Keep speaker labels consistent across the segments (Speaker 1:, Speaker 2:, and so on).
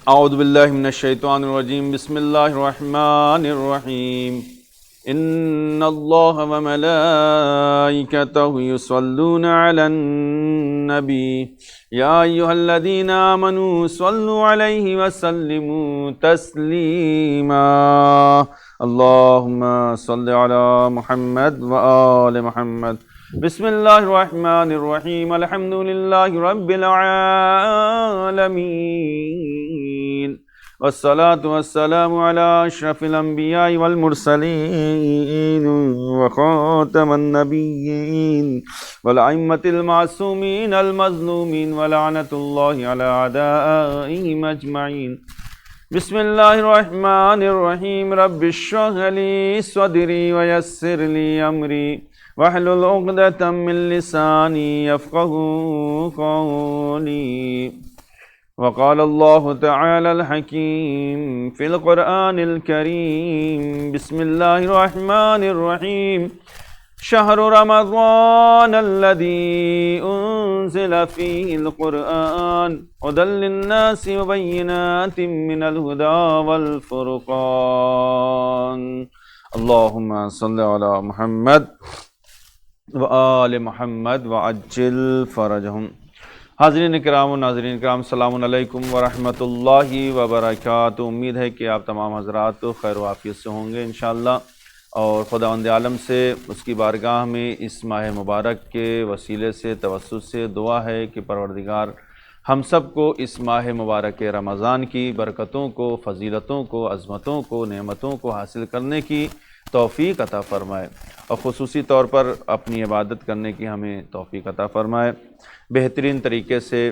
Speaker 1: اعوذ باللہ من الشیطان الرجیم بسم اللہ الرحمن الرحیم ان اللہ وملائکتہ یصلون علی النبی یا ایھا الذین آمنوا صلوا علیہ وسلموا تسلیما اللہم صل علی محمد وآل محمد بسم اللہ الرحمن الرحیم الحمد للہ رب العالمین والصلاة والسلام علی اشرف الانبیاء والمرسلین وخاتم النبیین والائمة المعصومین المظلومین ولعنۃ اللہ علی اعدائہم اجمعین بسم اللہ الرحمن الرحیم رب اشرح لی صدری ویسر لی امری واحلل عقدۃ من لسانی یفقہوا قولی وقال اللہ تعالی الحکیم فی القرآن الکریم بسم اللہ الرحمن الرحیم شہر رمضان الذی انزل فیہ القرآن ھدی للناس وبینات من الھدی والفرقان اللہم صل علی محمد وآل محمد وعجل فرجہم۔ حاضرین کرام و ناظرین کرام، السلام علیکم ورحمۃ اللہ وبرکاتہ۔ امید ہے کہ آپ تمام حضرات خیر و عافیت سے ہوں گے انشاءاللہ، اور خداوند عالم سے اس کی بارگاہ میں اس ماہ مبارک کے وسیلے سے توسط سے دعا ہے کہ پروردگار ہم سب کو اس ماہ مبارک رمضان کی برکتوں کو، فضیلتوں کو، عظمتوں کو، نعمتوں کو حاصل کرنے کی توفیق عطا فرمائے، اور خصوصی طور پر اپنی عبادت کرنے کی ہمیں توفیق عطا فرمائے، بہترین طریقے سے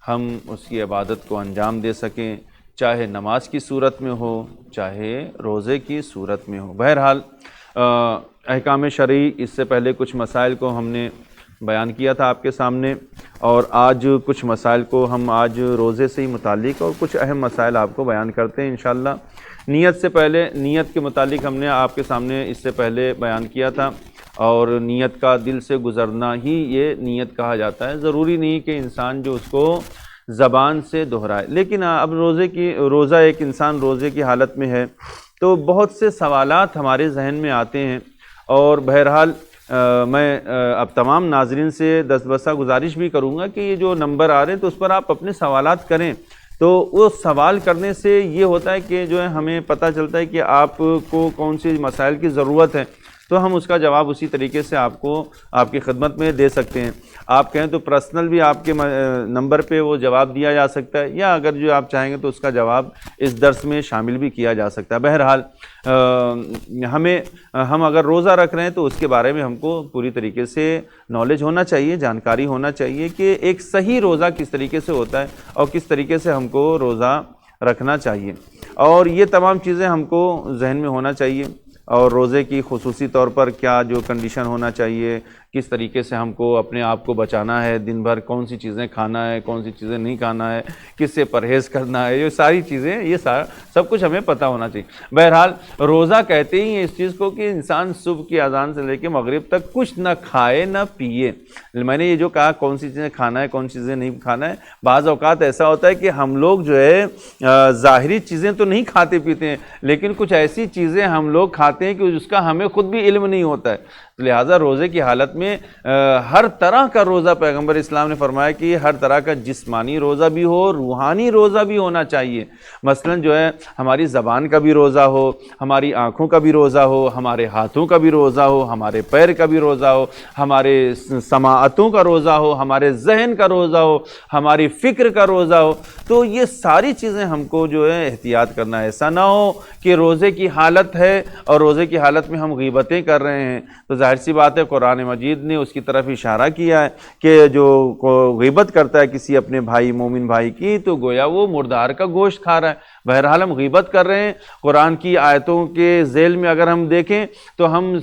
Speaker 1: ہم اس کی عبادت کو انجام دے سکیں، چاہے نماز کی صورت میں ہو، چاہے روزے کی صورت میں ہو۔ بہرحال احکام شرعی، اس سے پہلے کچھ مسائل کو ہم نے بیان کیا تھا آپ کے سامنے، اور آج کچھ مسائل کو ہم آج روزے سے ہی متعلق اور کچھ اہم مسائل آپ کو بیان کرتے ہیں انشاءاللہ۔ نیت سے پہلے، نیت کے متعلق ہم نے آپ کے سامنے اس سے پہلے بیان کیا تھا، اور نیت کا دل سے گزرنا ہی یہ نیت کہا جاتا ہے۔ ضروری نہیں کہ انسان جو اس کو زبان سے دہرائے، لیکن اب روزہ ایک انسان روزے کی حالت میں ہے تو بہت سے سوالات ہمارے ذہن میں آتے ہیں، اور بہرحال میں اب تمام ناظرین سے دستبسہ گزارش بھی کروں گا کہ یہ جو نمبر آ رہے ہیں تو اس پر آپ اپنے سوالات کریں، تو وہ سوال کرنے سے یہ ہوتا ہے کہ جو ہے ہمیں پتہ چلتا ہے کہ آپ کو کون سی مسائل کی ضرورت ہے، تو ہم اس کا جواب اسی طریقے سے آپ کو آپ کی خدمت میں دے سکتے ہیں۔ آپ کہیں تو پرسنل بھی آپ کے نمبر پہ وہ جواب دیا جا سکتا ہے، یا اگر جو آپ چاہیں گے تو اس کا جواب اس درس میں شامل بھی کیا جا سکتا ہے۔ بہرحال ہم اگر روزہ رکھ رہے ہیں تو اس کے بارے میں ہم کو پوری طریقے سے نالج ہونا چاہیے، جانکاری ہونا چاہیے کہ ایک صحیح روزہ کس طریقے سے ہوتا ہے اور کس طریقے سے ہم کو روزہ رکھنا چاہیے، اور یہ تمام چیزیں ہم کو ذہن میں ہونا چاہیے، اور روزے کی خصوصی طور پر کیا جو کنڈیشن ہونا چاہیے، کس طریقے سے ہم کو اپنے آپ کو بچانا ہے، دن بھر کون سی چیزیں کھانا ہے، کون سی چیزیں نہیں کھانا ہے، کس سے پرہیز کرنا ہے، یہ ساری چیزیں، یہ سب کچھ ہمیں پتہ ہونا چاہیے۔ بہرحال روزہ کہتے ہی ہیں اس چیز کو کہ انسان صبح کی اذان سے لے کے مغرب تک کچھ نہ کھائے نہ پیے۔ میں نے یہ جو کہا کون سی چیزیں کھانا ہے، کون سی چیزیں نہیں کھانا ہے، بعض اوقات ایسا ہوتا ہے کہ ہم لوگ جو ہے ظاہری چیزیں تو نہیں کھاتے پیتے ہیں، لیکن کچھ ایسی چیزیں ہم لوگ کھاتے ہیں کہ اس کا ہمیں خود بھی علم نہیں ہوتا ہے۔ لہٰذا روزے کی حالت میں ہر طرح کا روزہ، پیغمبر اسلام نے فرمایا کہ ہر طرح کا جسمانی روزہ بھی ہو، روحانی روزہ بھی ہونا چاہیے۔ مثلا جو ہے ہماری زبان کا بھی روزہ ہو، ہماری آنکھوں کا بھی روزہ ہو، ہمارے ہاتھوں کا بھی روزہ ہو، ہمارے پیر کا بھی روزہ ہو، ہمارے سماعتوں کا روزہ ہو، ہمارے ذہن کا روزہ ہو، ہماری فکر کا روزہ ہو۔ تو یہ ساری چیزیں ہم کو جو ہے احتیاط کرنا ہے، ایسا نہ ہو کہ روزے کی حالت ہے اور روزے کی حالت میں ہم غیبتیں کر رہے ہیں۔ تو ظاہر سی بات ہے قرآن مجید نے اس کی طرف اشارہ کیا ہے کہ جو غیبت کرتا ہے کسی اپنے بھائی، مومن بھائی کی، تو گویا وہ مردار کا گوشت کھا رہا ہے۔ بہرحال ہم غیبت کر رہے ہیں، قرآن کی آیتوں کے ذیل میں اگر ہم دیکھیں تو ہم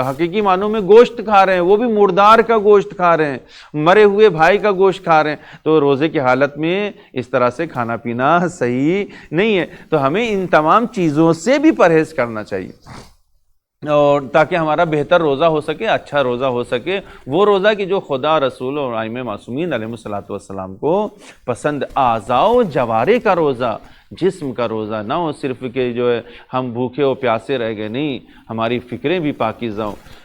Speaker 1: حقیقی معنوں میں گوشت کھا رہے ہیں، وہ بھی مردار کا گوشت کھا رہے ہیں، مرے ہوئے بھائی کا گوشت کھا رہے ہیں۔ تو روزے کی حالت میں اس طرح سے کھانا پینا صحیح نہیں ہے، تو ہمیں ان تمام چیزوں سے بھی پرہیز کرنا چاہیے، اور تاکہ ہمارا بہتر روزہ ہو سکے، اچھا روزہ ہو سکے، وہ روزہ کہ جو خدا، رسول اور ائمہ معصومین علیہ الصلوۃ والسلام کو پسند، اعضاء و جوارح کا روزہ جسم کا روزہ نہ ہو صرف کہ جو ہے ہم بھوکے و پیاسے رہ گئے، نہیں، ہماری فکریں بھی پاکیزہ ہوں۔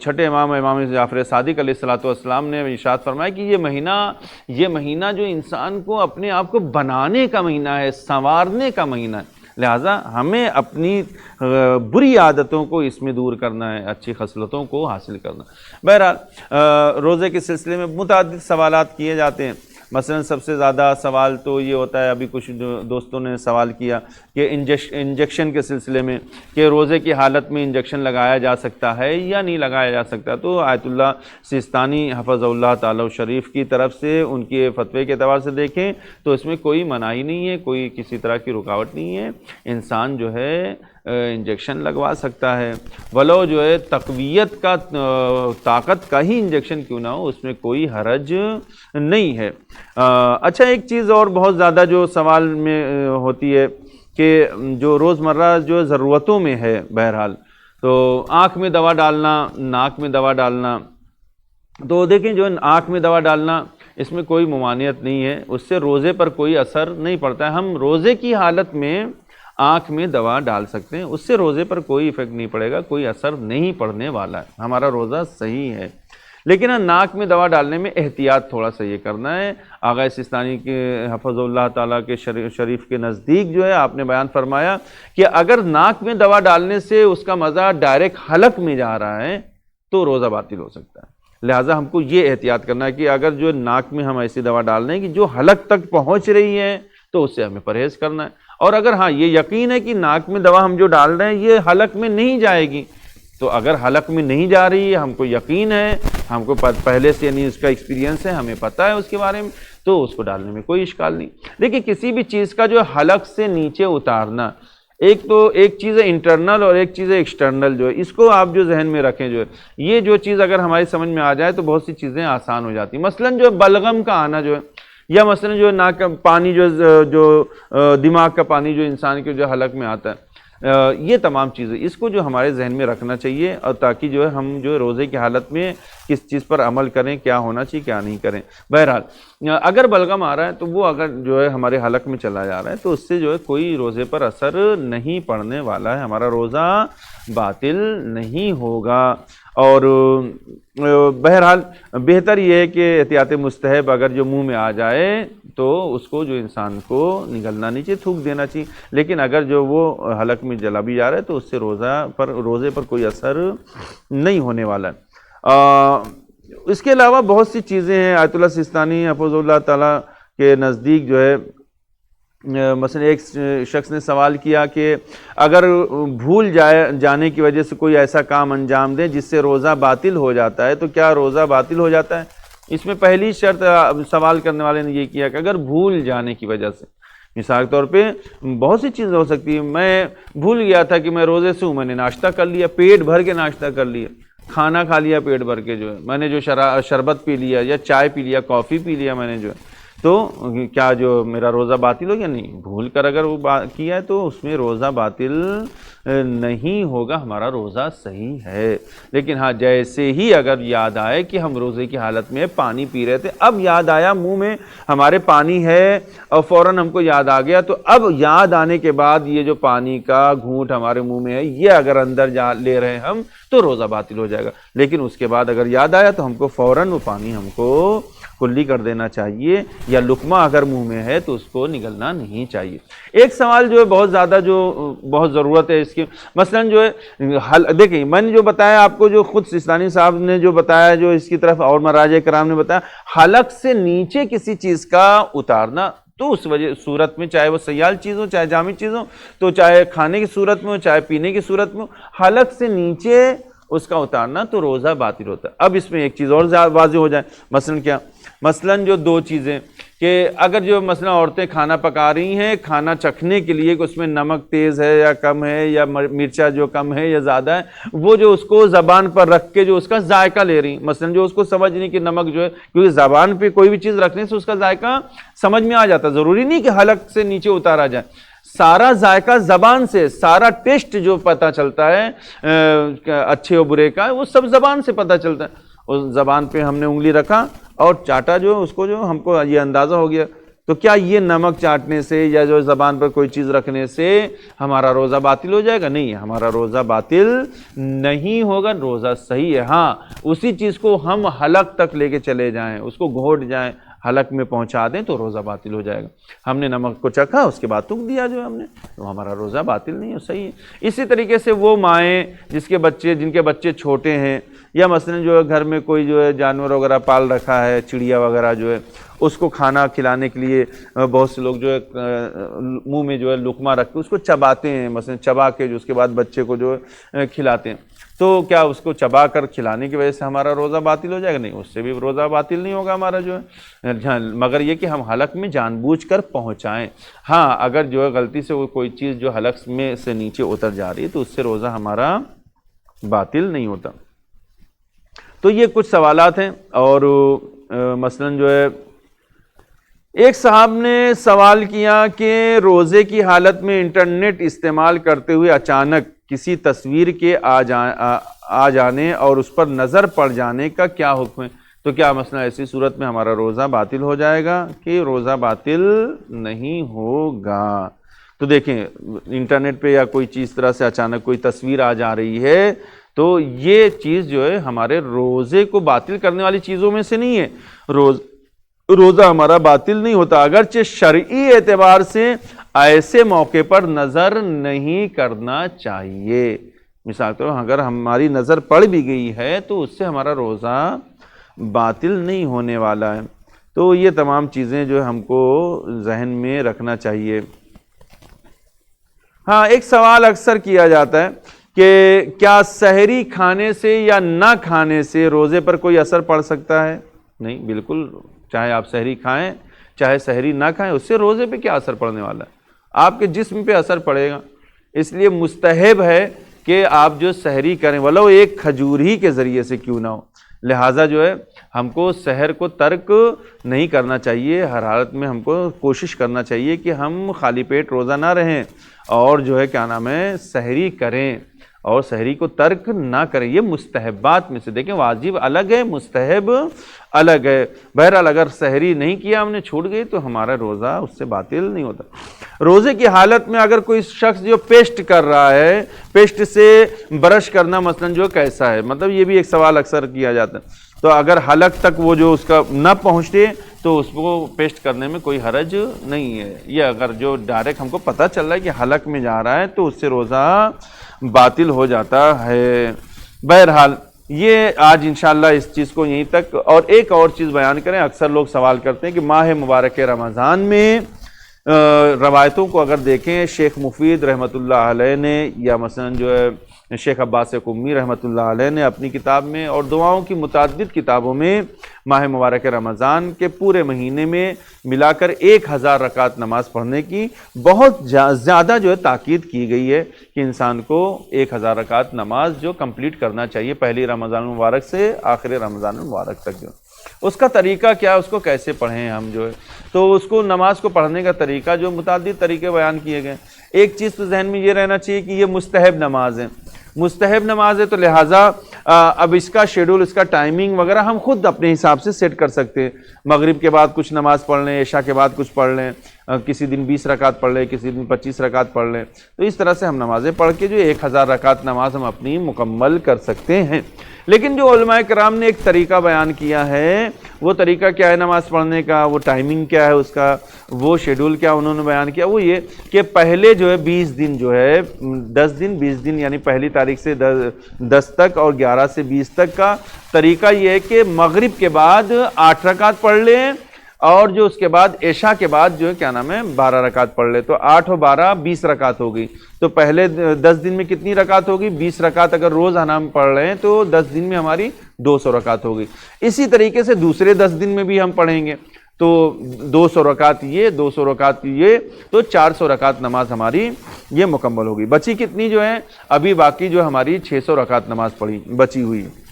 Speaker 1: چھٹے امام جعفر صادق علیہ الصلوۃ والسلام نے ارشاد فرمایا کہ یہ مہینہ جو انسان کو اپنے آپ کو بنانے کا مہینہ ہے، سنوارنے کا مہینہ ہے، لہٰذا ہمیں اپنی بری عادتوں کو اس میں دور کرنا ہے، اچھی خصلتوں کو حاصل کرنا۔ بہرحال روزے کے سلسلے میں متعدد سوالات کیے جاتے ہیں۔ مثلا سب سے زیادہ سوال تو یہ ہوتا ہے، ابھی کچھ دوستوں نے سوال کیا کہ انجیکشن کے سلسلے میں کہ روزے کی حالت میں انجیکشن لگایا جا سکتا ہے یا نہیں لگایا جا سکتا، تو آیت اللہ سیستانی حفظ اللہ تعالی شریف کی طرف سے ان کے فتوے کے اعتبار سے دیکھیں تو اس میں کوئی مناہی نہیں ہے، کوئی کسی طرح کی رکاوٹ نہیں ہے، انسان جو ہے انجیکشن لگوا سکتا ہے، ولو جو ہے تقویت کا طاقت کا ہی انجیکشن کیوں نہ ہو، اس میں کوئی حرج نہیں ہے۔ اچھا، ایک چیز اور بہت زیادہ جو سوال میں ہوتی ہے کہ جو روزمرہ جو ضرورتوں میں ہے، بہرحال تو آنکھ میں دوا ڈالنا، ناک میں دوا ڈالنا، تو دیکھیں جو آنکھ میں دوا ڈالنا اس میں کوئی ممانعت نہیں ہے، اس سے روزے پر کوئی اثر نہیں پڑتا ہے۔ ہم روزے کی حالت میں آنکھ میں دوا ڈال سکتے ہیں، اس سے روزے پر کوئی ایفیکٹ نہیں پڑے گا، کوئی اثر نہیں پڑنے والا ہے، ہمارا روزہ صحیح ہے۔ لیکن ناک میں دوا ڈالنے میں احتیاط تھوڑا سا یہ کرنا ہے۔ آغا سیستانی کے حفظ اللہ تعالیٰ کے شریف کے نزدیک جو ہے آپ نے بیان فرمایا کہ اگر ناک میں دوا ڈالنے سے اس کا مزہ ڈائریکٹ حلق میں جا رہا ہے تو روزہ باطل ہو سکتا ہے، لہٰذا ہم کو یہ احتیاط کرنا ہے کہ اگر جو ناک میں ہم ایسی دوا ڈال رہے ہیں کہ جو حلق تک پہنچ رہی ہے تو اس سے ہمیں پرہیز کرنا ہے، اور اگر ہاں یہ یقین ہے کہ ناک میں دوا ہم جو ڈال رہے ہیں یہ حلق میں نہیں جائے گی، تو اگر حلق میں نہیں جا رہی ہے، ہم کو یقین ہے، ہم کو پہلے سے یعنی اس کا ایکسپیرینس ہے، ہمیں پتہ ہے اس کے بارے میں، تو اس کو ڈالنے میں کوئی اشکال نہیں۔ لیکن کسی بھی چیز کا جو حلق سے نیچے اتارنا، ایک چیز ہے انٹرنل اور ایک چیز ہے ایکسٹرنل، جو ہے اس کو آپ جو ذہن میں رکھیں، جو ہے یہ جو چیز اگر ہماری سمجھ میں آ جائے تو بہت سی چیزیں آسان ہو جاتی ہیں۔ مثلا جو بلغم کا آنا جو ہے، یا مثلا جو ناک کا پانی جو دماغ کا پانی جو انسان کے جو حلق میں آتا ہے، یہ تمام چیزیں اس کو جو ہمارے ذہن میں رکھنا چاہیے، اور تاکہ جو ہے ہم جو روزے کی حالت میں کس چیز پر عمل کریں، کیا ہونا چاہیے کیا نہیں کریں۔ بہرحال اگر بلغم آ رہا ہے تو وہ اگر جو ہے ہمارے حلق میں چلا جا رہا ہے تو اس سے جو ہے کوئی روزے پر اثر نہیں پڑنے والا ہے، ہمارا روزہ باطل نہیں ہوگا۔ اور بہرحال بہتر یہ ہے کہ احتیاط مستحب اگر جو منہ میں آ جائے تو اس کو جو انسان کو نگلنا نہیں چاہیے، تھوک دینا چاہیے، لیکن اگر جو وہ حلق میں جلا بھی جا رہا ہے تو اس سے روزے پر کوئی اثر نہیں ہونے والا ہے۔ اس کے علاوہ بہت سی چیزیں ہیں، آیت اللہ سیستانی حفظ اللہ تعالیٰ کے نزدیک جو ہے، مثلا ایک شخص نے سوال کیا کہ اگر بھول جانے کی وجہ سے کوئی ایسا کام انجام دے جس سے روزہ باطل ہو جاتا ہے تو کیا روزہ باطل ہو جاتا ہے؟ اس میں پہلی شرط سوال کرنے والے نے یہ کیا کہ اگر بھول جانے کی وجہ سے، مثال کے طور پہ بہت سی چیزیں ہو سکتی ہیں، میں بھول گیا تھا کہ میں روزے سے ہوں، میں نے ناشتہ کر لیا، پیٹ بھر کے ناشتہ کر لیا، کھانا کھا لیا پیٹ بھر کے، جو ہے میں نے جو شربت پی لیا یا چائے پی لیا، کافی پی لیا میں نے جو ہے، تو کیا جو میرا روزہ باطل ہو گیا؟ نہیں، بھول کر اگر وہ کیا ہے تو اس میں روزہ باطل نہیں ہوگا، ہمارا روزہ صحیح ہے۔ لیکن ہاں جیسے ہی اگر یاد آئے کہ ہم روزے کی حالت میں پانی پی رہے تھے، اب یاد آیا منہ میں ہمارے پانی ہے اور فوراً ہم کو یاد آ گیا، تو اب یاد آنے کے بعد یہ جو پانی کا گھونٹ ہمارے منہ میں ہے یہ اگر اندر لے رہے ہم تو روزہ باطل ہو جائے گا۔ لیکن اس کے بعد اگر یاد آیا تو ہم کو فوراً وہ پانی ہم کو کلی کر دینا چاہیے، یا لقمہ اگر منہ میں ہے تو اس کو نگلنا نہیں چاہیے۔ ایک سوال جو ہے بہت زیادہ جو بہت ضرورت ہے اس کی، مثلا جو ہے دیکھیں میں نے جو بتایا آپ کو، جو خود سیستانی صاحب نے جو بتایا، جو اس کی طرف اور مراجع کرام نے بتایا، حلق سے نیچے کسی چیز کا اتارنا، تو اس صورت میں چاہے وہ سیال چیز ہو چاہے جامد چیز ہو، تو چاہے کھانے کی صورت میں ہو چاہے پینے کی صورت میں ہو، حلق سے نیچے اس کا اتارنا تو روزہ باطل ہوتا ہے۔ اب اس میں ایک چیز اور واضح ہو جائے، مثلا کیا؟ مثلا جو دو چیزیں کہ اگر جو مثلا عورتیں کھانا پکا رہی ہیں، کھانا چکھنے کے لیے کہ اس میں نمک تیز ہے یا کم ہے، یا مرچا جو کم ہے یا زیادہ ہے، وہ جو اس کو زبان پر رکھ کے جو اس کا ذائقہ لے رہی ہیں، مثلا جو اس کو سمجھ نہیں کہ نمک جو ہے، کیونکہ زبان پہ کوئی بھی چیز رکھنے سے اس کا ذائقہ سمجھ میں آ جاتا، ضروری نہیں کہ حلق سے نیچے اتارا جائے، سارا ذائقہ زبان سے، سارا ٹیسٹ جو پتہ چلتا ہے اچھے اور برے کا، وہ سب زبان سے پتہ چلتا ہے۔ اس زبان پہ ہم نے انگلی رکھا اور چاٹا، جو اس کو جو ہم کو یہ اندازہ ہو گیا تو کیا یہ نمک چاٹنے سے یا جو زبان پر کوئی چیز رکھنے سے ہمارا روزہ باطل ہو جائے گا؟ نہیں، ہمارا روزہ باطل نہیں ہوگا، روزہ صحیح ہے۔ ہاں، اسی چیز کو ہم حلق تک لے کے چلے جائیں، اس کو گھونٹ جائیں، حلق میں پہنچا دیں تو روزہ باطل ہو جائے گا۔ ہم نے نمک کو چکھا، اس کے بعد تھوک دیا جو ہم نے، تو ہمارا روزہ باطل نہیں ہے، صحیح ہے۔ اسی طریقے سے وہ مائیں جن کے بچے چھوٹے ہیں، یا مثلا جو ہے گھر میں کوئی جو ہے جانور وغیرہ پال رکھا ہے، چڑیا وغیرہ جو ہے، اس کو کھانا کھلانے کے لیے بہت سے لوگ جو ہے منہ میں جو ہے لقمہ رکھ کے اس کو چباتے ہیں، مثلا چبا کے جو اس کے بعد بچے کو جو ہے کھلاتے ہیں، تو کیا اس کو چبا کر کھلانے کی وجہ سے ہمارا روزہ باطل ہو جائے گا؟ نہیں، اس سے بھی روزہ باطل نہیں ہوگا ہمارا جو ہے، مگر یہ کہ ہم حلق میں جان بوجھ کر پہنچائیں۔ ہاں، اگر جو ہے غلطی سے وہ کوئی چیز جو حلق میں سے نیچے اتر جا رہی ہے تو اس سے روزہ ہمارا باطل نہیں ہوتا۔ تو یہ کچھ سوالات ہیں، اور مثلا جو ہے ایک صاحب نے سوال کیا کہ روزے کی حالت میں انٹرنیٹ استعمال کرتے ہوئے اچانک کسی تصویر کے آ جانے اور اس پر نظر پڑ جانے کا کیا حکم ہے؟ تو کیا مثلا ایسی صورت میں ہمارا روزہ باطل ہو جائے گا؟ کہ روزہ باطل نہیں ہوگا۔ تو دیکھیں، انٹرنیٹ پہ یا کوئی چیز طرح سے اچانک کوئی تصویر آ جا رہی ہے تو یہ چیز جو ہے ہمارے روزے کو باطل کرنے والی چیزوں میں سے نہیں ہے، روزہ ہمارا باطل نہیں ہوتا، اگرچہ شرعی اعتبار سے ایسے موقع پر نظر نہیں کرنا چاہیے۔ مثال کے طور پر اگر ہماری نظر پڑ بھی گئی ہے تو اس سے ہمارا روزہ باطل نہیں ہونے والا ہے۔ تو یہ تمام چیزیں جو ہم کو ذہن میں رکھنا چاہیے۔ ہاں، ایک سوال اکثر کیا جاتا ہے کہ کیا سحری کھانے سے یا نہ کھانے سے روزے پر کوئی اثر پڑ سکتا ہے؟ نہیں، بالکل، چاہے آپ سحری کھائیں چاہے سحری نہ کھائیں، اس سے روزے پہ کیا اثر پڑنے والا ہے؟ آپ کے جسم پہ اثر پڑے گا۔ اس لیے مستحب ہے کہ آپ جو سحری کریں ولو ایک کھجور ہی کے ذریعے سے کیوں نہ ہو، لہٰذا جو ہے ہم کو سحر کو ترک نہیں کرنا چاہیے، ہر حالت میں ہم کو کوشش کرنا چاہیے کہ ہم خالی پیٹ روزہ نہ رہیں، اور جو ہے کیا نام ہے سحری کریں اور سحری کو ترک نہ کریں۔ یہ مستحبات میں سے، دیکھیں واجب الگ ہے، مستحب الگ ہے۔ بہرحال اگر سحری نہیں کیا، ہم نے چھوٹ گئی، تو ہمارا روزہ اس سے باطل نہیں ہوتا۔ روزے کی حالت میں اگر کوئی شخص جو پیسٹ کر رہا ہے، پیسٹ سے برش کرنا مثلا جو کیسا ہے، مطلب یہ بھی ایک سوال اکثر کیا جاتا ہے۔ تو اگر حلق تک وہ جو اس کا نہ پہنچتے تو اس کو پیسٹ کرنے میں کوئی حرج نہیں ہے۔ یہ اگر جو ڈائریکٹ ہم کو پتہ چل رہا ہے کہ حلق میں جا رہا ہے تو اس سے روزہ باطل ہو جاتا ہے۔ بہرحال یہ آج انشاءاللہ اس چیز کو یہیں تک، اور ایک اور چیز بیان کریں۔ اکثر لوگ سوال کرتے ہیں کہ ماہ مبارک رمضان میں روایتوں کو اگر دیکھیں، شیخ مفید رحمۃ اللہ علیہ نے یا مثلا جو ہے شیخ عباس قمی رحمۃ اللہ علیہ نے اپنی کتاب میں اور دعاؤں کی متعدد کتابوں میں ماہ مبارک رمضان کے پورے مہینے میں ملا کر 1000 رکعت نماز پڑھنے کی بہت زیادہ جو ہے تاکید کی گئی ہے کہ انسان کو 1000 رکعت نماز جو کمپلیٹ کرنا چاہیے پہلی رمضان المبارک سے آخر رمضان المبارک تک۔ جو اس کا طریقہ کیا، اس کو کیسے پڑھیں ہم جو ہے، تو اس کو نماز کو پڑھنے کا طریقہ جو متعدد طریقے بیان کیے گئے۔ ایک چیز تو ذہن میں یہ رہنا چاہیے کہ یہ مستحب نماز ہے، مستحب نماز ہے، تو لہٰذا اب اس کا شیڈول، اس کا ٹائمنگ وغیرہ ہم خود اپنے حساب سے سیٹ کر سکتے ہیں۔ مغرب کے بعد کچھ نماز پڑھ لیں، عشاء کے بعد کچھ پڑھ لیں، کسی دن 20 رکعت پڑھ لیں، کسی دن 25 رکعت پڑھ لیں، تو اس طرح سے ہم نمازیں پڑھ کے جو 1000 رکعت نماز ہم اپنی مکمل کر سکتے ہیں۔ لیکن جو علماء کرام نے ایک طریقہ بیان کیا ہے، وہ طریقہ کیا ہے نماز پڑھنے کا، وہ ٹائمنگ کیا ہے اس کا، وہ شیڈول کیا انہوں نے بیان کیا، وہ یہ کہ پہلے جو ہے 20 دن جو ہے 10 دن 20 دن یعنی پہلی تاریخ سے 10 تک اور 11 سے 20 تک کا طریقہ یہ ہے کہ مغرب کے بعد 8 رکعت پڑھ لیں، اور جو اس کے بعد عشاء کے بعد جو ہے کیا نام ہے 12 رکعت پڑھ لے، تو 8 اور 12 20 رکعت ہو گئی۔ تو پہلے 10 دن میں کتنی رکعت ہوگی؟ 20 رکعت اگر روز ہم پڑھ رہے ہیں تو 10 دن میں ہماری 200 رکعت ہوگی۔ اسی طریقے سے دوسرے 10 دن میں بھی ہم پڑھیں گے تو 200 رکعت یہ، 200 رکعت یہ، تو 400 رکعت نماز ہماری یہ مکمل ہوگی۔ بچی کتنی جو ہے ابھی باقی جو ہماری 600 رکعت نماز پڑھی بچی ہوئی ہے۔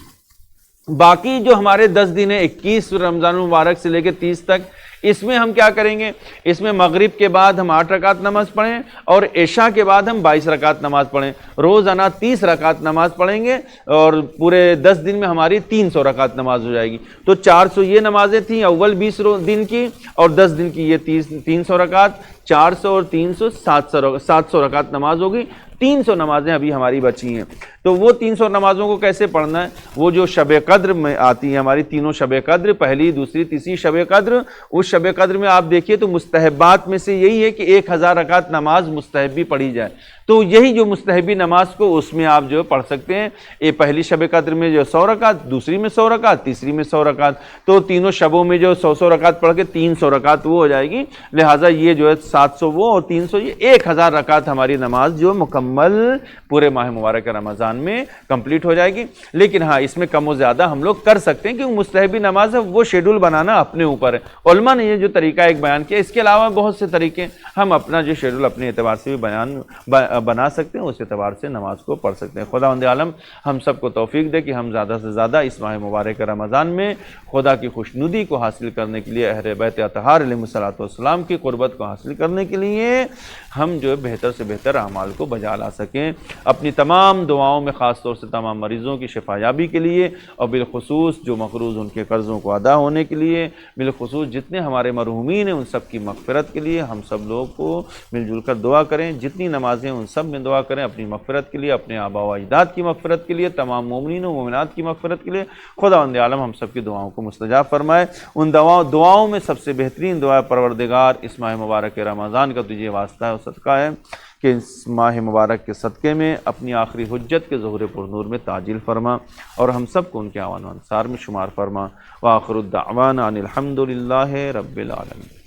Speaker 1: باقی جو ہمارے 10 دن ہیں 21 رمضان المبارک سے لے کے 30 تک، اس میں ہم کیا کریں گے؟ اس میں مغرب کے بعد ہم 8 رکعت نماز پڑھیں اور عشاء کے بعد ہم 22 رکعت نماز پڑھیں، روزانہ 30 رکعت نماز پڑھیں گے اور پورے 10 دن میں ہماری 300 رکعت نماز ہو جائے گی۔ تو 400 یہ نمازیں تھیں اول 20 دن کی، اور 10 دن کی یہ 300 رکعت، 400 اور 300 700 رکعت نماز ہوگی۔ 300 نمازیں ابھی ہماری بچی ہیں۔ تو وہ 300 نمازوں کو کیسے پڑھنا ہے؟ وہ جو شب قدر میں آتی ہیں ہماری تینوں شب قدر، پہلی، دوسری، تیسری شب قدر، اس شب قدر میں آپ دیکھیے تو مستحبات میں سے یہی ہے کہ 1000 رکعت نماز مستحبی پڑھی جائے۔ تو یہی جو مستحبی نماز کو اس میں آپ جو پڑھ سکتے ہیں، یہ پہلی شب قدر میں جو 100 رکعت، دوسری میں 100 رکعت، تیسری میں 100 رکعت، تو تینوں شبوں میں جو 100 رکعت پڑھ کے 300 رکعت وہ ہو جائے گی۔ لہٰذا یہ جو ہے 700 وہ اور 300 یہ 1000 رکعت ہماری نماز جو مکمل پورے ماہ مبارک رمضان میں کمپلیٹ ہو جائے گی۔ لیکن ہاں اس میں کم و زیادہ ہم لوگ کر سکتے ہیں، کیونکہ مستحبی نماز ہے، وہ شیڈول بنانا اپنے اوپر ہے۔ علماء نے یہ جو طریقہ ایک بیان کیا، اس کے علاوہ بہت سے طریقے ہم اپنا جو شیڈول اپنے اعتبار سے بھی بنا سکتے ہیں، اس اعتبار سے نماز کو پڑھ سکتے ہیں۔ خداوند عالم ہم سب کو توفیق دے کہ ہم زیادہ سے زیادہ اس ماہ مبارک رمضان میں خدا کی خوشنودی کو حاصل کرنے کے لیے، اہل بیت اطہار علیہ الصلوۃ والسلام کی قربت کو حاصل کرنے کے لیے ہم جو ہے بہتر سے بہتر اعمال کو بجا لا سکیں۔ اپنی تمام دعاؤں میں، خاص طور سے تمام مریضوں کی شفا یابی کے لیے، اور بالخصوص جو مقروض ان کے قرضوں کو ادا ہونے کے لیے، بالخصوص جتنے ہمارے مرحومین ہیں ان سب کی مغفرت کے لیے ہم سب لوگ کو مل جل کر دعا کریں۔ جتنی نمازیں ان سب میں دعا کریں، اپنی مغفرت کے لیے، اپنے آباء و اجداد کی مغفرت کے لیے، تمام مومنین و مومنات کی مغفرت کے لیے۔ خداوند عالم ہم سب کی دعاؤں کو مستجاب فرمائے۔ ان دعاؤں میں سب سے بہترین دعا پروردگار، اس ماہ مبارک رمضان کا تجھے واسطہ ہے اور صدقہ ہے کہ اس ماہ مبارک کے صدقے میں اپنی آخری حجت کے ظہور پر نور میں تعجیل فرما، اور ہم سب کو ان کے اعوان و انصار میں شمار فرما۔ وآخر الدعوانا ان الحمد للہ رب العالمین۔